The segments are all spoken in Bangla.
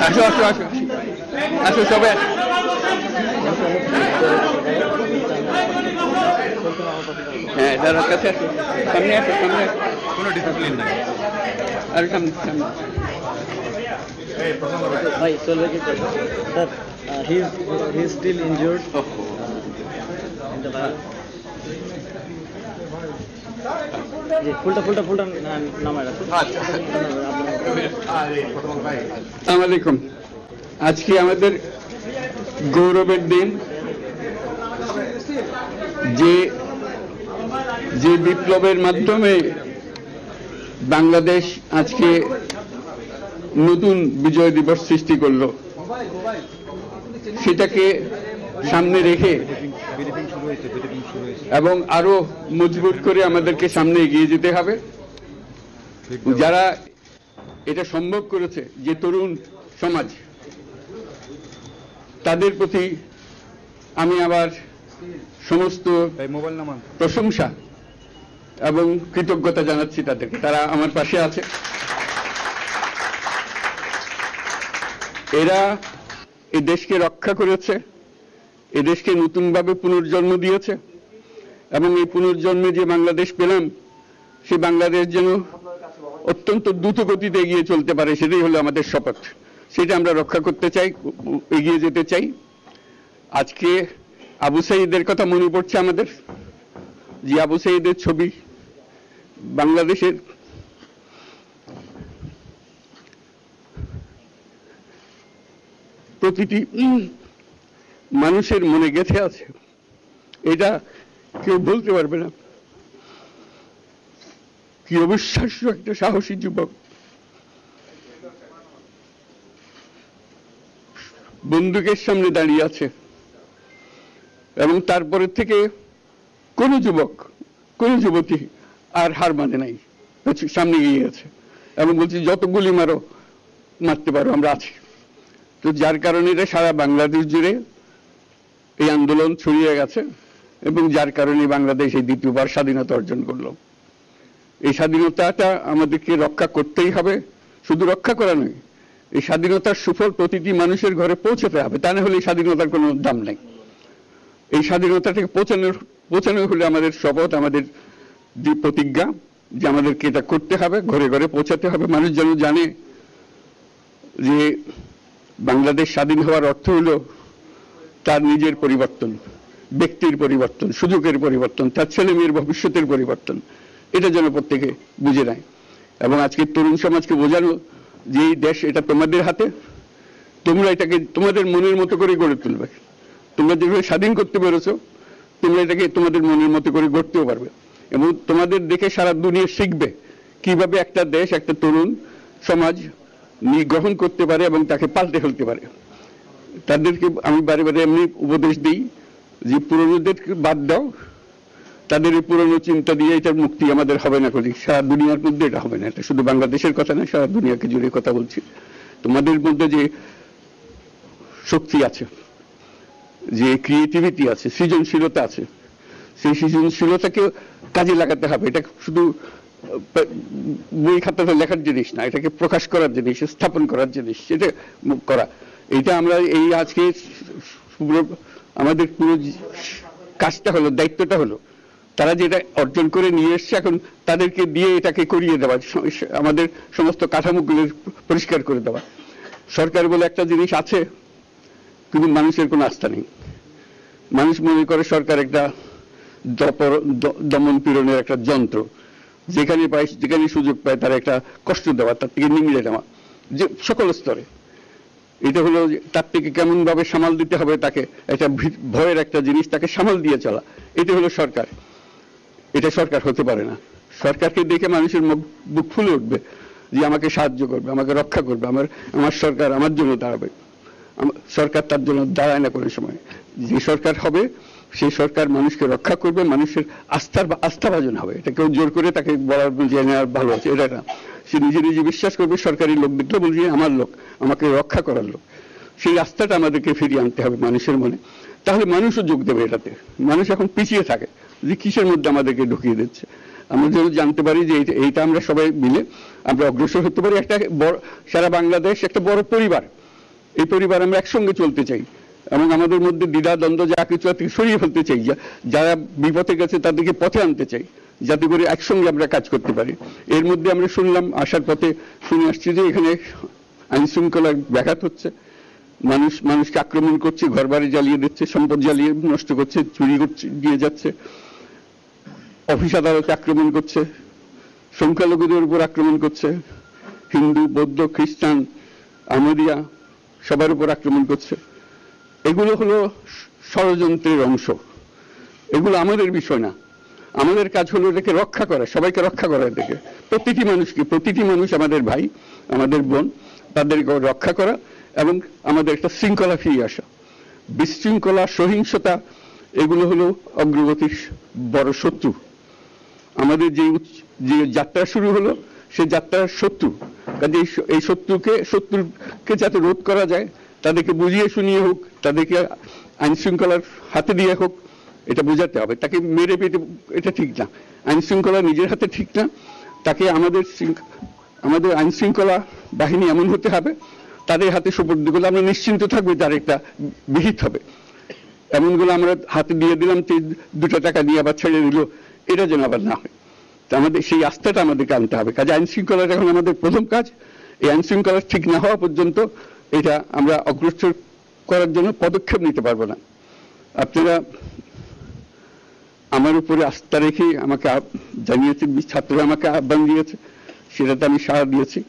আসো আসো আসো আসো সবাই হ্যাঁ দাদার কাছে আসো সামনে আসো সামনে আসো কোনো ডিসিপ্লিন নাই আর সামনে সামনে ভাই চলবে কি sir he is still injured in the জি ফুলটা নামায় রাখুন। আসসালামু আলাইকুম। আজকে আমাদের গৌরবের দিন, যে বিপ্লবের মাধ্যমে বাংলাদেশ আজকে নতুন বিজয় দিবস সৃষ্টি করলো, সেটাকে সামনে রেখে এবং আরো মজবুত করে আমাদেরকে সামনে এগিয়ে যেতে হবে। যারা এটা সম্ভব করেছে, যে তরুণ সমাজ, তাদের প্রতি আমি আবার সমস্ত প্রশংসা এবং কৃতজ্ঞতা জানাচ্ছি তাদেরকে। তারা আমার পাশে আছে। এরা এই দেশকে রক্ষা করেছে, এই দেশকে নতুনভাবে পুনর্জন্ম দিয়েছে এবং এই পুনর্জন্মে যে বাংলাদেশ পেলাম, সে বাংলাদেশ যেন অত্যন্ত দ্রুত গতিতে এগিয়ে চলতে পারে, সেটাই হলো আমাদের শপথ। সেটা আমরা রক্ষা করতে চাই, এগিয়ে যেতে চাই। আজকে আবু সাঈদের কথা মনে পড়ছে আমাদের, যে আবু সাঈদের ছবি বাংলাদেশের প্রতিটি মানুষের মনে গেঁথে আছে, এটা কেউ বলতে পারবে না। কি অবিশ্বাস্য একটা সাহসী যুবক, বন্দুকের সামনে দাঁড়িয়ে আছে এবং তারপরে থেকে কোন যুবক, কোন যুবতী আর হার মানে নাই, সামনে গিয়ে গেছে এবং বলছি যত গুলি মারো, মারতে পারো, আমরা আছি। তো যার কারণে এটা সারা বাংলাদেশ জুড়ে এই আন্দোলন ছড়িয়ে গেছে এবং যার কারণে বাংলাদেশ এই দ্বিতীয়বার স্বাধীনতা অর্জন করলো। এই স্বাধীনতাটা আমাদেরকে রক্ষা করতেই হবে। শুধু রক্ষা করা নয়, এই স্বাধীনতার সুফল প্রতিটি মানুষের ঘরে পৌঁছাতে হবে, তা না হলে এই স্বাধীনতার কোনো দাম নেই। এই স্বাধীনতাটাকে পৌঁছানো হলে আমাদের শপথ, আমাদের যে প্রতিজ্ঞা, যে আমাদেরকে এটা করতে হবে, ঘরে ঘরে পৌঁছাতে হবে। মানুষ যেন জানে যে বাংলাদেশ স্বাধীন হওয়ার অর্থ হলো তার নিজের পরিবর্তন, ব্যক্তির পরিবর্তন, সুযোগের পরিবর্তন, তার ছেলে মেয়ের ভবিষ্যতের পরিবর্তন। এটা যেন প্রত্যেকে বুঝে নেয় এবং আজকে তরুণ সমাজকে বোঝানো যে এই দেশ এটা তোমাদের হাতে, তোমরা এটাকে তোমাদের মনের মতো করে গড়ে তুলবে। তোমরা যেভাবে স্বাধীন করতে পেরেছো, তোমরা এটাকে তোমাদের মনের মতো করে গড়তেও পারবে এবং তোমাদের দেখে সারা দুনিয়া শিখবে কিভাবে একটা দেশ, একটা তরুণ সমাজ গ্রহণ করতে পারে এবং তাকে পাল্টে ফেলতে পারে। তাদেরকে আমি বারে বারে এমনি উপদেশ দিই যে পুরনোদেরকে বাদ দাও, তাদের এই পুরনো চিন্তা দিয়ে এটার মুক্তি আমাদের হবে না, করি সারা দুনিয়ার মধ্যে এটা হবে না। এটা শুধু বাংলাদেশের কথা না, সারা দুনিয়াকে জুড়ে কথা বলছি। তোমাদের মধ্যে যে শক্তি আছে, যে ক্রিয়েটিভিটি আছে, সৃজনশীলতা আছে, সেই সৃজনশীলতাকে কাজে লাগাতে হবে। এটা শুধু বই খাতাতে লেখার জিনিস না, এটাকে প্রকাশ করার জিনিস, স্থাপন করার জিনিস, সেটা করা। এটা আমরা এই আজকে আমাদের পুরো কাজটা হলো, দায়িত্বটা হলো, তারা যেটা অর্জন করে নিয়ে এসছে এখন তাদেরকে দিয়ে এটাকে করিয়ে দেওয়া, আমাদের সমস্ত কাঠামোগুলো পরিষ্কার করে দেওয়া। সরকার বলে একটা জিনিস আছে, কিন্তু মানুষের কোনো আস্থা নেই। মানুষ মনে করে সরকার একটা দমন পীড়নের একটা যন্ত্র, যেখানে পায়, যেখানে সুযোগ পায় তারা একটা কষ্ট দেওয়া, তার থেকে নিংড়ে দেওয়া, যে সকল স্তরে। এটা হলো তার থেকে কেমন ভাবে সামাল দিতে হবে, তাকে একটা ভয়ের একটা জিনিস, তাকে সামাল দিয়ে চলা, এটা হলো সরকার। এটা সরকার হতে পারে না। সরকারকে দেখে মানুষের বুক ফুলে উঠবে যে আমাকে সাহায্য করবে, আমাকে রক্ষা করবে, আমার সরকার আমার জন্য দাঁড়াবে। সরকার তার জন্য দাঁড়ায় না কোনো সময়। যে সরকার হবে সেই সরকার মানুষকে রক্ষা করবে, মানুষের আস্থাভাজন হবে। এটা কেউ জোর করে তাকে বলার যে ভালো আছে, এটা না। সে নিজে নিজে বিশ্বাস করবে, সরকারি লোক দেখলে বলছে আমার লোক, আমাকে রক্ষা করার লোক। সেই আস্থাটা আমাদেরকে ফিরিয়ে আনতে হবে মানুষের মনে, তাহলে মানুষও যোগ দেবে এটাতে। মানুষ এখন পিছিয়ে থাকে যে কিসের মধ্যে আমাদেরকে ঢুকিয়ে দিচ্ছে। আমরা যেন জানতে পারি যে এইটা আমরা সবাই মিলে আমরা অগ্রসর হতে পারি। একটা বড়, সারা বাংলাদেশ একটা বড় পরিবার, এই পরিবার আমরা একসঙ্গে চলতে চাই এবং আমাদের মধ্যে দ্বিধা দ্বন্দ্ব যা কিছু আছে সরিয়ে ফেলতে চাই, যারা বিপথে গেছে তাদেরকে পথে আনতে চাই, যাতে করে একসঙ্গে আমরা কাজ করতে পারি। এর মধ্যে আমরা শুনলাম, আসার পথে শুনে আসছি যে এখানে আইন শৃঙ্খলার ব্যাঘাত হচ্ছে, মানুষকে আক্রমণ করছে, ঘরবাড়ি জ্বালিয়ে দিচ্ছে, সম্পদ জ্বালিয়ে নষ্ট করছে, চুরি করছে, দিয়ে যাচ্ছে, অফিস আদালতে আক্রমণ করছে, সংখ্যালঘুদের উপর আক্রমণ করছে, হিন্দু, বৌদ্ধ, খ্রিস্টান, আহমদিয়া সবার উপর আক্রমণ করছে। এগুলো হলো ষড়যন্ত্রের অংশ, এগুলো আমাদের বিষয় না। আমাদের কাজ হলো এটাকে রক্ষা করা, সবাইকে রক্ষা করা, এটাকে প্রতিটি মানুষ আমাদের ভাই, আমাদের বোন, তাদেরকে রক্ষা করা এবং আমাদের একটা শৃঙ্খলা ফিরিয়ে আসা। বিশৃঙ্খলা, সহিংসতা এগুলো হলো অগ্রগতির বড় শত্রু। আমাদের যে যাত্রা শুরু হলো সেই যাত্রার শত্রু, কাজে এই শত্রুকে যাতে রোধ করা যায়, তাদেরকে বুঝিয়ে শুনিয়ে হোক, তাদেরকে আইন শৃঙ্খলার হাতে দিয়ে হোক, এটা বোঝাতে হবে। তাকে মেরে পেটে এটা ঠিক না, আইন শৃঙ্খলা নিজের হাতে ঠিক না। তাকে আমাদের আইন শৃঙ্খলা বাহিনী এমন হতে হবে, তাদের হাতে সুপর্দ করলে আমরা নিশ্চিন্ত থাকবো তার একটা বিহিত হবে। এমনগুলো আমরা হাতে দিয়ে দিলাম, 2 টাকা দিয়ে আবার ছেড়ে দিল, এটা যেন আবার না হয়। তা আমাদের সেই আস্থাটা আমাদেরকে আনতে হবে। কাজে আইন শৃঙ্খলাটা এখন আমাদের প্রথম কাজ। এই আইন শৃঙ্খলা ঠিক না হওয়া পর্যন্ত এটা আমরা অগ্রসর করার জন্য পদক্ষেপ নিতে পারবো না। আপনারা আমার উপরে আস্থা রেখে আমাকে জানিয়েছেন, ছাত্ররা আমাকে আহ্বান দিয়েছে, সেটাতে আমি সাড়া দিয়েছি।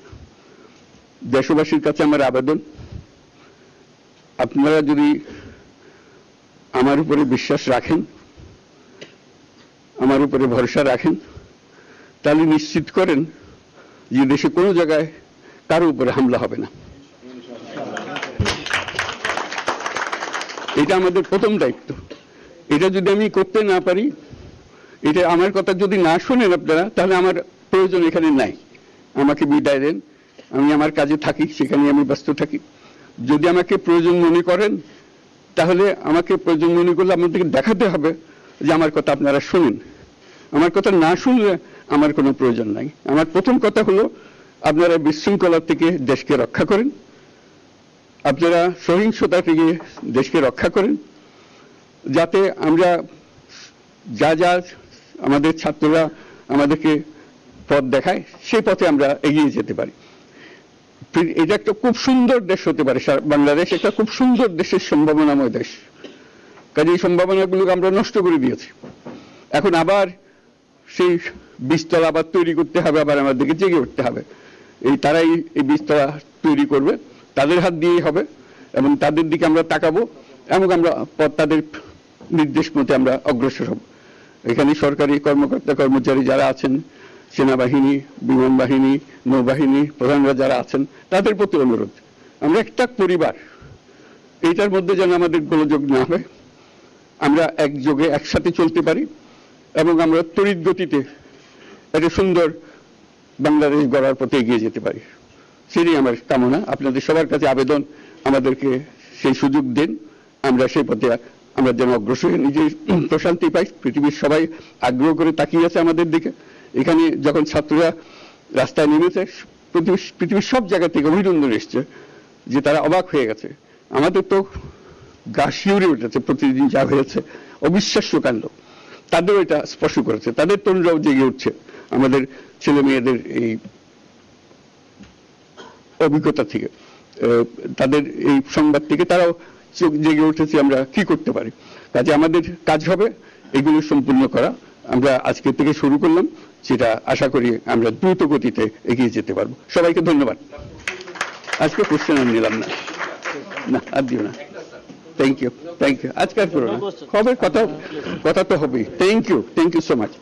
দেশবাসীর কাছে আমার আবেদন, আপনারা যদি আমার উপরে বিশ্বাস রাখেন, আমার উপরে ভরসা রাখেন, তাহলে নিশ্চিত করেন যে দেশে কোনো জায়গায় কারো উপরে হামলা হবে না। এটা আমাদের প্রথম দায়িত্ব। এটা যদি আমি করতে না পারি, এটা আমার কথা যদি না শোনেন আপনারা, তাহলে আমার প্রয়োজন এখানে নাই। আমাকে বিদায় দেন, আমি আমার কাজে থাকি, সেখানে আমি ব্যস্ত থাকি। যদি আমাকে প্রয়োজন মনে করেন, তাহলে আমাকে প্রয়োজন মনে করলে আপনাদেরকে দেখাতে হবে যে আমার কথা আপনারা শুনেন। আমার কথা না শুনলে আমার কোনো প্রয়োজন নাই। আমার প্রথম কথা হলো, আপনারা বিশৃঙ্খলা থেকে দেশকে রক্ষা করেন, আপনারা সহিংসতা থেকে দেশকে রক্ষা করেন, যাতে আমরা যা আমাদের ছাত্ররা আমাদেরকে পথ দেখায়, সেই পথে আমরা এগিয়ে যেতে পারি। এটা একটা খুব সুন্দর দেশ হতে পারে, বাংলাদেশ একটা খুব সুন্দর দেশের সম্ভাবনাময় দেশ। কাজে এই সম্ভাবনাগুলোকে আমরা নষ্ট করে দিয়েছি। এখন আবার সেই বীজতলা আবার তৈরি করতে হবে, আবার আমাদেরকে জেগে উঠতে হবে। তারাই এই বীজতলা তৈরি করবে, তাদের হাত দিয়েই হবে এবং তাদের দিকে আমরা তাকাবো এবং আমরা তাদের নির্দেশ মতে আমরা অগ্রসর হব। এখানে সরকারি কর্মকর্তা কর্মচারী যারা আছেন, সেনাবাহিনী, বিমান বাহিনী, নৌবাহিনী প্রধানরা যারা আছেন, তাদের প্রতি অনুরোধ, আমরা একটা পরিবার, এইটার মধ্যে যেন আমাদের গোলযোগ না হয়, আমরা একযোগে একসাথে চলতে পারি এবং আমরা তড়িৎ গতিতে একটা সুন্দর বাংলাদেশ গড়ার পথে এগিয়ে যেতে পারি। সেটাই আমার কামনা। আপনাদের সবার কাছে আবেদন, আমাদেরকে সেই সুযোগ দেন, আমরা সেই পথে আমরা যেন অগ্রসর হয়ে নিজে প্রশান্তি পাই। পৃথিবীর সবাই আগ্রহ করে তাকিয়ে আছে আমাদের দিকে। এখানে যখন ছাত্ররা রাস্তায় নেমেছে, পৃথিবীর সব জায়গা থেকে অভিনন্দন এসছে, যে তারা অবাক হয়ে গেছে। আমাদের তো গা শিউরে উঠেছে, প্রতিদিন যা হয়েছে অবিশ্বাস্য কাণ্ড। তাদেরও এটা স্পর্শ করেছে, তাদের তরুণরাও জেগে উঠছে আমাদের ছেলে মেয়েদের এই অভিজ্ঞতা থেকে, তাদের এই সংবাদ থেকে তারাও জেগে উঠেছে আমরা কি করতে পারি। কাজে আমাদের কাজ হবে এগুলো সম্পূর্ণ করা। আমরা আজকে থেকে শুরু করলাম, সেটা আশা করি আমরা দ্রুত গতিতে এগিয়ে যেতে পারবো। সবাইকে ধন্যবাদ। আজকে কোশ্চেন আর নিলাম না, আর দিও না। Thank you. আজকে আর করো না, হবে কথা তো হবেই। Thank you so much.